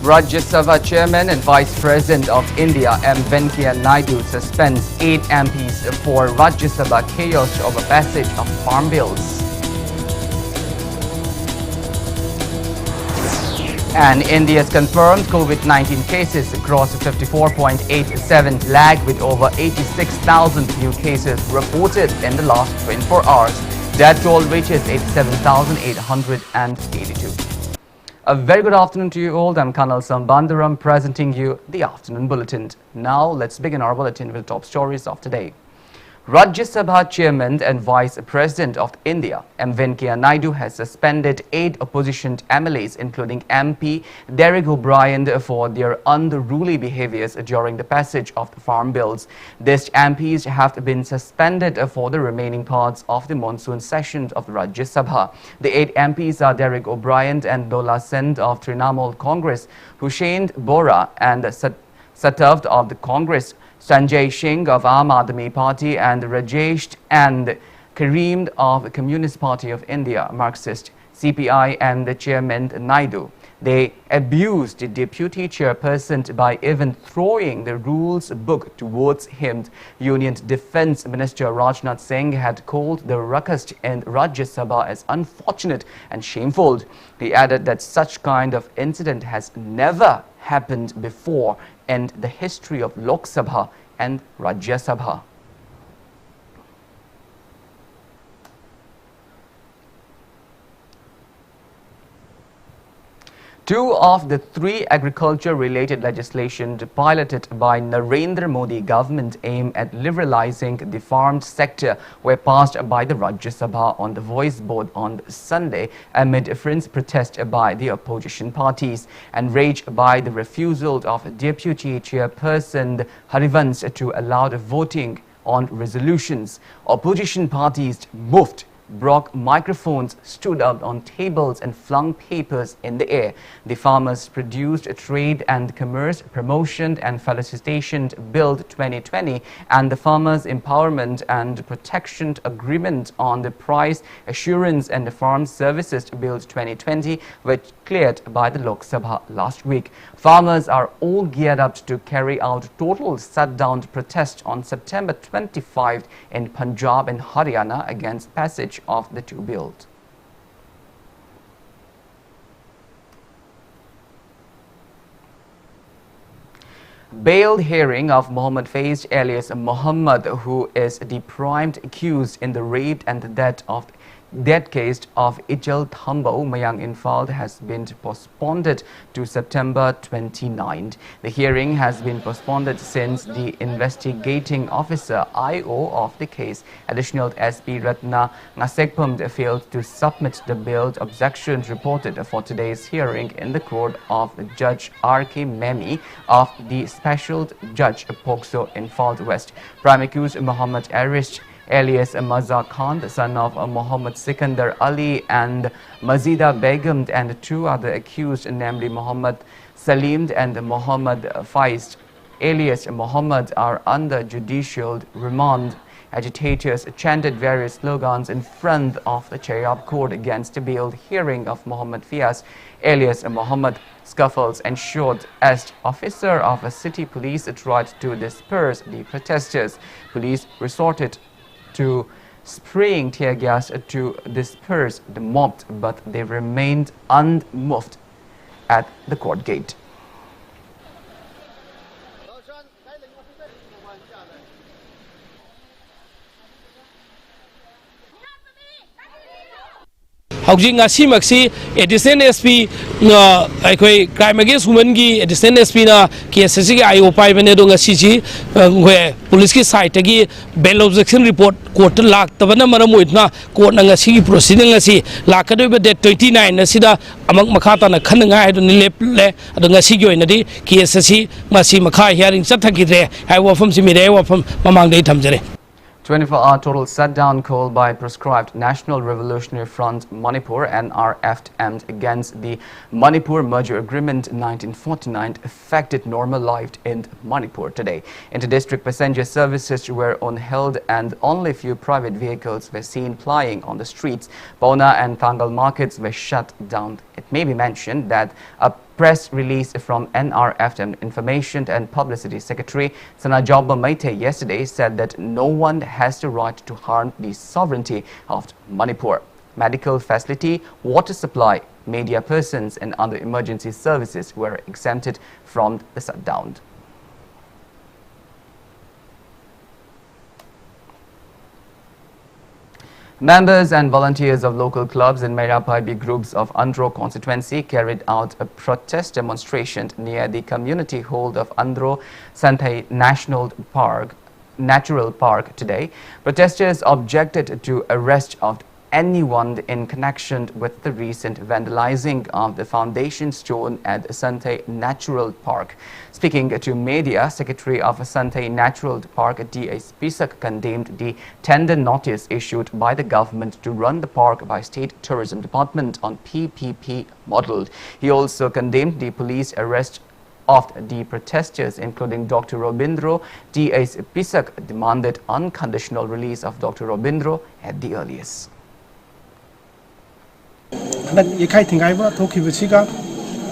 Rajya Sabha Chairman and Vice President of India M. Venkaiah Naidu suspends 8 MPs for Rajya Sabha chaos over passage of farm bills. And India has confirmed COVID-19 cases across 54.87 lakh with over 86,000 new cases reported in the last 24 hours. Death toll reaches 87,882. A very good afternoon to you all. I'm KANEL SHAMBANDURAM presenting you the afternoon bulletin. Now let's begin our bulletin with the top stories of today. Rajya Sabha Chairman and Vice President of India, M. Venkaiah Naidu, has suspended 8 opposition MLAs, including MP Derek O'Brien, for their unruly behaviours during the passage of the farm bills. These MPs have been suspended for the remaining parts of the monsoon session of Rajya Sabha. The 8 MPs are Derek O'Brien and Dola Singh of Trinamool Congress, Hussein Bora and Satav of the Congress, Sanjay Singh of Aam Aadmi Party and Rajesh and Kareem of the Communist Party of India, Marxist, CPI and the Chairman Naidu. They abused the deputy chairperson by even throwing the rules book towards him. Union Defence Minister Rajnath Singh had called the ruckus in Rajya Sabha as unfortunate and shameful. He added that such kind of incident has never happened before in the history of Lok Sabha and Rajya Sabha. Two of the 3 agriculture-related legislation piloted by Narendra Modi government aimed at liberalizing the farm sector were passed by the Rajya Sabha on the voice vote on Sunday amid fierce protest by the opposition parties and rage by the refusal of Deputy Chairperson Harivansh to allow the voting on resolutions. Opposition parties moved, broke microphones, stood up on tables and flung papers in the air. The farmers produced a Trade and Commerce Promotion and Felicitation Bill 2020 and the Farmers Empowerment and Protection Agreement on the Price Assurance and the Farm Services Bill 2020 were cleared by the Lok Sabha last week. Farmers are all geared up to carry out total shutdown protest on September 25 in Punjab and Haryana against passage of the 2 bills. Bail hearing of Mohammed Faiz alias Muhammad, who is the prime accused in the rape and death case of Ijal Thambo Mayang Infald, has been postponed to September 29. The hearing has been postponed since the investigating officer IO of the case, Additional SP Ratna Ngasekpum, failed to submit the bail objections reported for today's hearing in the court of Judge R.K. Memi of the Special Judge Pokso Infald West. Prime accused Muhammad Arish alias Mazar Khan, the son of Muhammad Sikandar Ali and Mazida Begum, and 2 other accused, namely Muhammad Salim and Muhammad Faiz alias Muhammad, are under judicial remand. Agitators chanted various slogans in front of the Chayab court against the bail hearing of Muhammad Fias alias Muhammad. Scuffles ensued as officer of a city police tried to disperse the protesters. Police resorted to spraying tear gas to disperse the mob, but they remained unmoved at the court gate. Housing Asimaxi, Edison SP, crime against women, Edison SP, KSC, IOPI, Venedonga CG, where police site again, bail objection report, court lock, the Vanamaramuitna, court Nangasi proceeding as he, Lakadu, dead 29, Nasida, among Makata, and Kananga, Nile, Adongasio in the day, KSC, Masi Makai hearing Satakide, I was from Simide, from Mamang de Tamjere. 24-hour total shutdown called by proscribed National Revolutionary Front Manipur NRF aimed against the Manipur Merger Agreement in 1949 affected normal life in Manipur today. Inter-district passenger services were on hold and only few private vehicles were seen plying on the streets. Pauna and Tangal markets were shut down. It may be mentioned that a press release from NRF Information and Publicity Secretary Sanajaba Maite yesterday said that no one has the right to harm the sovereignty of Manipur. Medical facility, water supply, media persons and other emergency services were exempted from the shutdown. Members and volunteers of local clubs and Mairapaibi groups of Andhro constituency carried out a protest demonstration near the community hall of Andhro Santhai Natural Park today. Protesters objected to arrest of anyone in connection with the recent vandalizing of the foundation stone at Santhai Natural Park. Speaking to media, Secretary of Santhai Natural Park D.S. Pisak condemned the tender notice issued by the government to run the park by State Tourism Department on PPP model. He also condemned the police arrest of the protesters, including Dr. Robindro. D.S. Pisak demanded unconditional release of Dr. Robindro at the earliest. Yekai Tingai ba thoki bisiga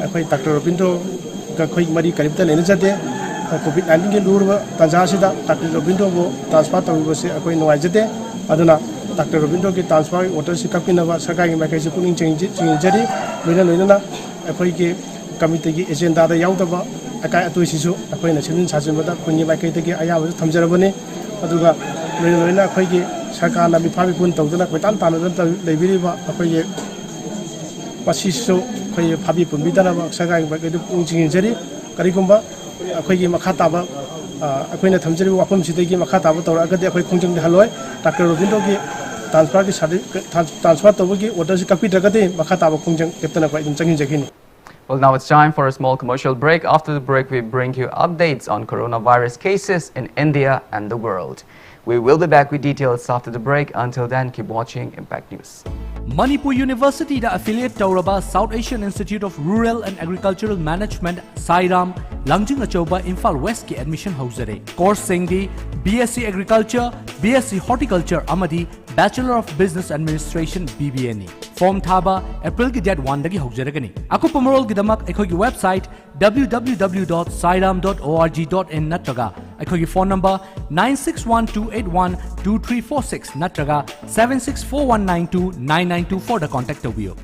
akhoi Dr. Robindro ka khoi mari karibta lena jate COVID-19 ge lurba tanja sida Dr. Robindro bo transfer tawi se akhoi noi jate aduna Dr. Robindro ki transfer order se kapina ba sarkar gi makai se puning jari loina akhoi ki committee gi agenda da yaw da ba akai atoi sisu akhoi na simin sajin ba da khuni makai de gi aya ba thamjarabane aduga loina akhoi gi sarkar na bifabi pun tawdana koitan tan leibiri ba akhoi ge Pasiso kaya pabi pembidana ba sagai ba kaya pungjing jari karigumba akhoi gi makhata ba akhoi na thamjari wapam sidagi makhata ba tora agade akhoi khungjing haloi Dr. Robindro gi transfer to gi order si kapi dragade makhata ba khungjing ketana ba jangin jakini. Well, now it's time for a small commercial break. After the break, we bring you updates on coronavirus cases in India and the world. We will be back with details after the break. Until then, keep watching Impact News. Manipur University da affiliate Tauraba South Asian Institute of Rural and Agricultural Management Sairam Langjing Achoba Imphal West ki admission hauzare. Course singdi BSc Agriculture, BSc Horticulture amadi Bachelor of Business Administration BBA ni. Form thaba April ki date 1 dagi hauzaragani. Aku pamorol gidamak ekhogi website www.sairam.org.in natraga ekhogi phone number 9612812346 natraga 7641929924 da contact tabiyo.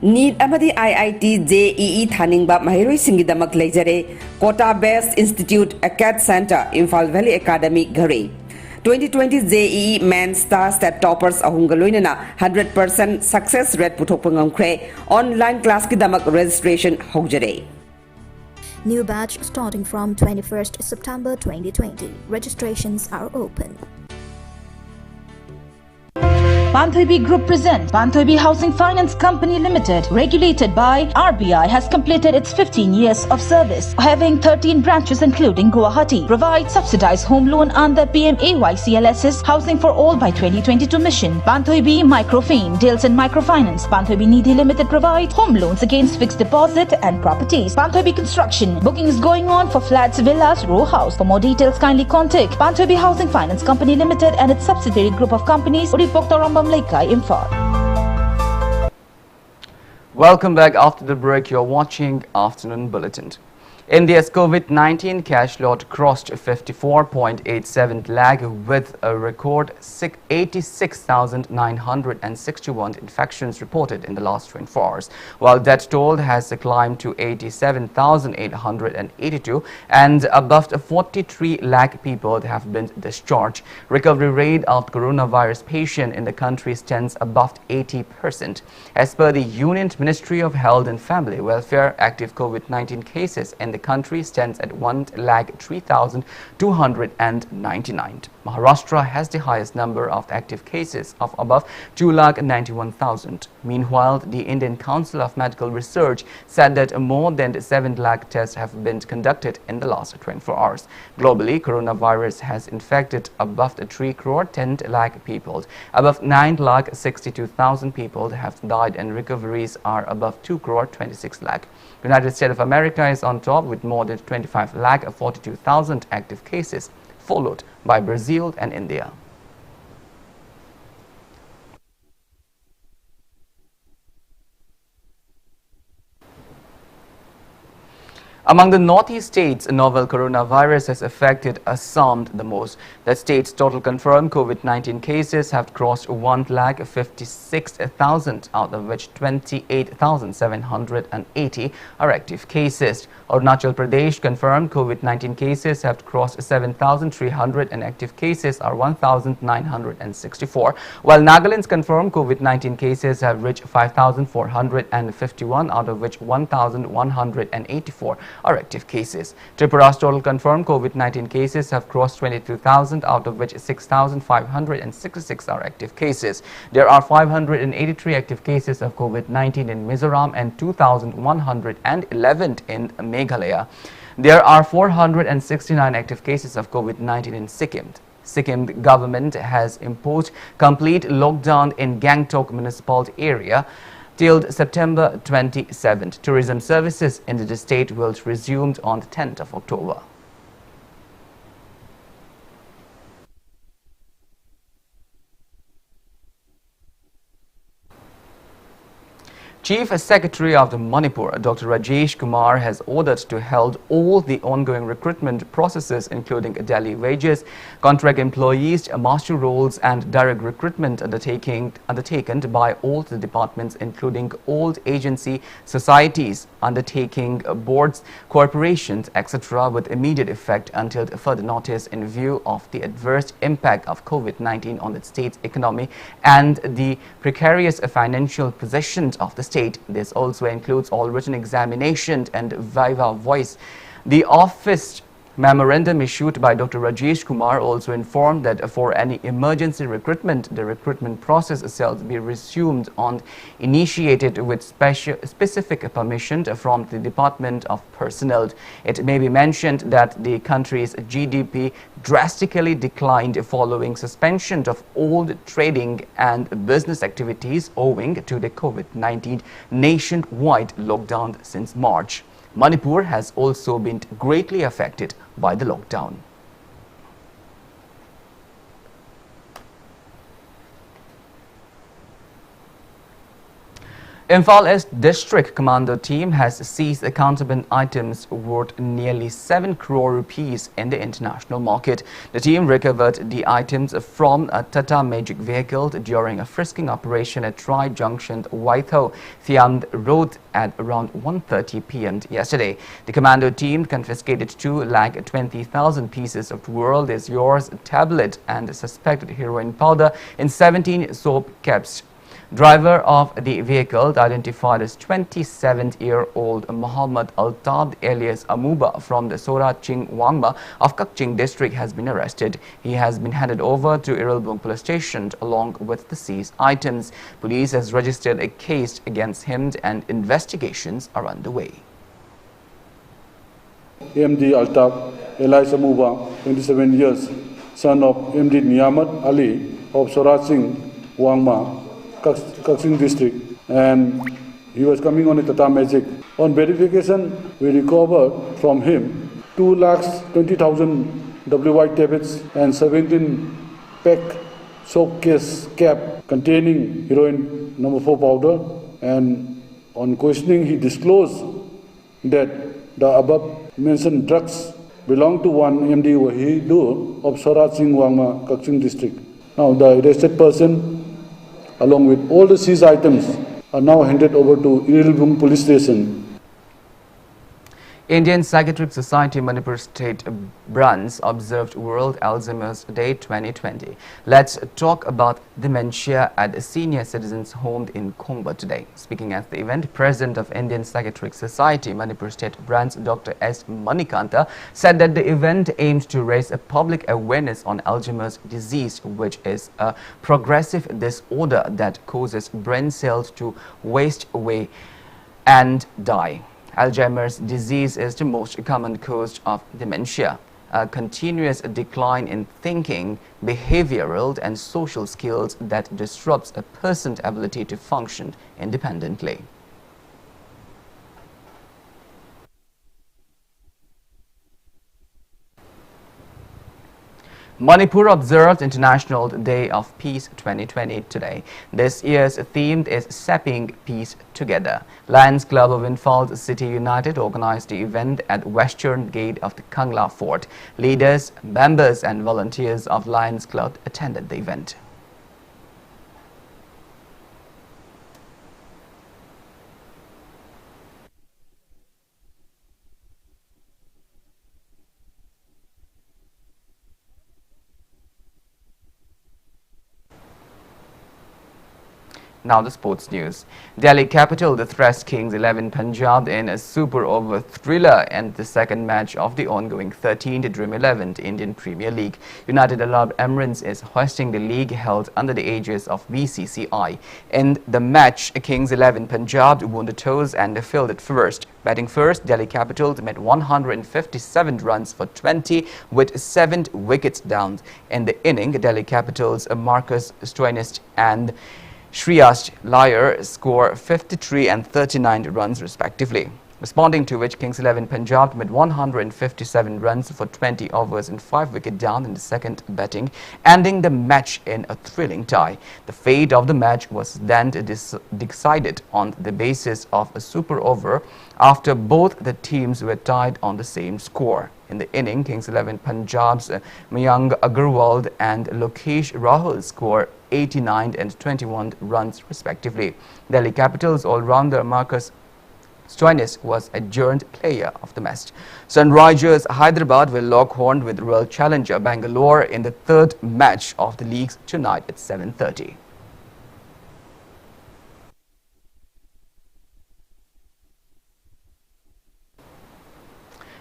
Need amadi IIT JEE Thaningba Mahiroi Singidamak Lejare Kota Best Institute Acad Center Imphal Valley Academy Gare 2020 JEE Men's Star Stat Toppers Ahungaloinana 100% success rate Putopangam online class Kidamak registration Hojare. New batch starting from 21st September 2020. Registrations are open. Panthoibi Group presents Panthoibi Housing Finance Company Limited, regulated by RBI, has completed its 15 years of service, having 13 branches including Guwahati. Provides subsidized home loan under PMAYCLS's Housing for All by 2022 mission. Panthoibi Microfin deals in microfinance. Panthoibi Nidhi Limited provides home loans against fixed deposit and properties. Panthoibi Construction booking is going on for flats, villas, row house. For more details, kindly contact Panthoibi Housing Finance Company Limited and its subsidiary group of companies. Welcome back. After the break, you're watching Afternoon Bulletin. India's COVID-19 cash load crossed 54.87 lakh with a record 86,961 infections reported in the last 24 hours, while death toll has climbed to 87,882 and above 43 lakh people have been discharged. Recovery rate of coronavirus patient in the country stands above 80%. As per the Union Ministry of Health and Family Welfare, active COVID-19 cases in the country stands at 1,03,299. Maharashtra has the highest number of active cases of above 2,91,000. Meanwhile, the Indian Council of Medical Research said that more than 7 lakh tests have been conducted in the last 24 hours. Globally, coronavirus has infected above 3 crore 10 lakh people. Above 9 lakh 62,000 people have died and recoveries are above 2 crore 26 lakh. United States of America is on top with more than 25 lakh 42,000 active cases, followed by Brazil and India. Among the northeast states, novel coronavirus has affected Assam the most. The state's total confirmed COVID-19 cases have crossed 1,56,000, out of which 28,780 are active cases. Arunachal Pradesh confirmed COVID-19 cases have crossed 7,300 and active cases are 1,964, while Nagaland's confirmed COVID-19 cases have reached 5,451, out of which 1,184 are active cases. Tripura's total confirmed COVID-19 cases have crossed 22,000, out of which 6,566 are active cases. There are 583 active cases of COVID-19 in Mizoram and 2,111 in Meghalaya. There are 469 active cases of COVID-19 in Sikkim. Sikkim government has imposed complete lockdown in Gangtok municipal area till September 27th. Tourism services in the state will resume on the 10th of October. Chief Secretary of the Manipur, Dr. Rajesh Kumar, has ordered to halt all the ongoing recruitment processes, including daily wages, contract employees, master roles, and direct recruitment undertaken by all the departments, including all agency societies, undertaking boards, corporations, etc., with immediate effect until further notice, in view of the adverse impact of COVID-19 on the state's economy and the precarious financial position of the state. This also includes all written examinations and viva voce. The office memorandum issued by Dr. Rajesh Kumar also informed that for any emergency recruitment, the recruitment process shall be resumed on initiated with specific permission from the Department of Personnel. It may be mentioned that the country's GDP drastically declined following suspension of all trading and business activities owing to the COVID-19 nationwide lockdown since March. Manipur has also been greatly affected by the lockdown. Imphal East District Commando team has seized contraband items worth nearly 7 crore rupees in the international market. The team recovered the items from a Tata Magic vehicle during a frisking operation at Tri Junction, Waitho, Thiam Road at around 1:30 p.m. yesterday. The commando team confiscated 2,20,000 pieces of World is Yours tablet and suspected heroin powder in 17 soap caps. Driver of the vehicle, identified as 27-year-old Muhammad Altab alias Amuba from the Sora Ching Wangma of Kakching district, has been arrested. He has been handed over to Irilbung police station along with the seized items. Police has registered a case against him and investigations are underway. MD Altab alias Amuba, 27 years, son of MD Niyamat Ali of Sora Ching Wangma, Kakching district, and he was coming on a Tata Magic. On verification, we recovered from him 2,20,000 WY tablets and 17 pack soap case cap containing heroin number 4 powder. And on questioning, he disclosed that the above mentioned drugs belong to one MD Wahidur of Sora Singh Wangma, Kakching district. Now, the arrested person, along with all the seized items, are now handed over to Irilbung police station. Indian Psychiatric Society Manipur State branch observed World Alzheimer's Day 2020. Let's talk about dementia at a senior citizens' home in Khongba today. Speaking at the event, President of Indian Psychiatric Society Manipur State branch, Dr. S. Manikanta, said that the event aims to raise a public awareness on Alzheimer's disease, which is a progressive disorder that causes brain cells to waste away and die. Alzheimer's disease is the most common cause of dementia. A continuous decline in thinking, behavioral and social skills that disrupts a person's ability to function independently. Manipur observed International Day of Peace 2020 today. This year's theme is Stepping Peace Together. Lions Club of Imphal City United organized the event at Western Gate of the Kangla Fort. Leaders, members and volunteers of Lions Club attended the event. Now the sports news. Delhi Capital, the Thrust Kings 11 Punjab in a super over thriller and the second match of the ongoing 13th Dream 11th Indian Premier League. United Arab Emirates is hosting the league held under the aegis of BCCI. In the match, Kings 11 Punjab won the toss and fielded first. Batting first, Delhi Capitals made 157 runs for 20 with 7 wickets down. In the inning, Delhi Capitals Marcus Stoinis and Shreyas Iyer score 53 and 39 runs respectively. Responding to which, Kings 11 Punjab made 157 runs for 20 overs and 5 wicket down in the second batting, ending the match in a thrilling tie. The fate of the match was then decided on the basis of a super over after both the teams were tied on the same score. In the inning, Kings 11 Punjab's Mayank Agarwal and Lokesh Rahul scored 89 and 21 runs respectively. Delhi Capitals all-rounder Marcus Stoinis was adjourned player of the match. Sunrisers Hyderabad will lock horn with Royal Challenger Bangalore in the third match of the league tonight at 7:30.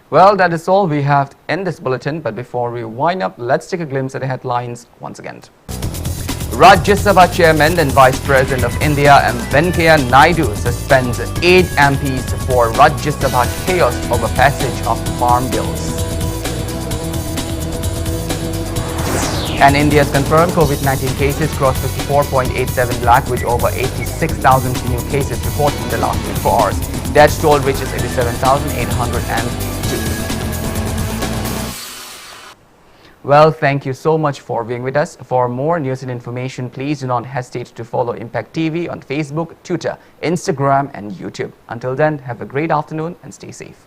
Well, that is all we have in this bulletin, but before we wind up, let's take a glimpse at the headlines once again. Rajya Sabha Chairman and Vice President of India M. Venkaiah Naidu suspends 8 MPs for Rajya Sabha chaos over passage of farm bills. And India has confirmed COVID-19 cases crossed 54.87 lakh with over 86,000 new cases reported in the last 24 hours. Death toll reaches 87,802. Well, thank you so much for being with us. For more news and information, please do not hesitate to follow Impact TV on Facebook, Twitter, Instagram and YouTube. Until then, have a great afternoon and stay safe.